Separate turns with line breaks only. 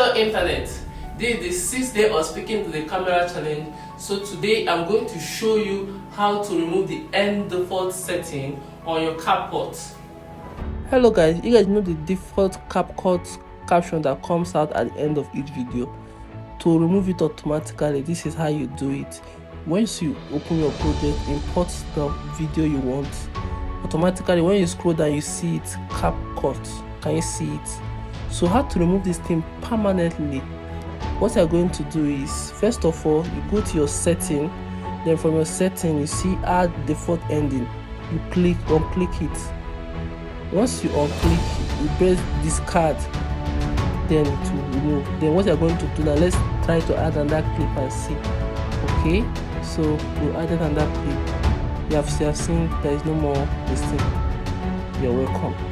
Hello internet, this is the 6th day of speaking to the camera challenge. So today I'm going to show you how to remove the end default setting on your CapCut. Hello guys, you guys know the default CapCut caption that comes out at the end of each video. To remove it automatically, this is how you do it. Once you open your project, import the video you want. Automatically when you scroll down you see it, CapCut. Can you see it? So how to remove this thing permanently? What you're going to do is, first of all, you go to your setting, then from your setting you see add default ending. You unclick it. Once you unclick, you press discard, then it will remove. Then what you're going to do now, let's try to add another clip and see. Okay, so you added another clip. You have seen there is no more this thing. You're welcome.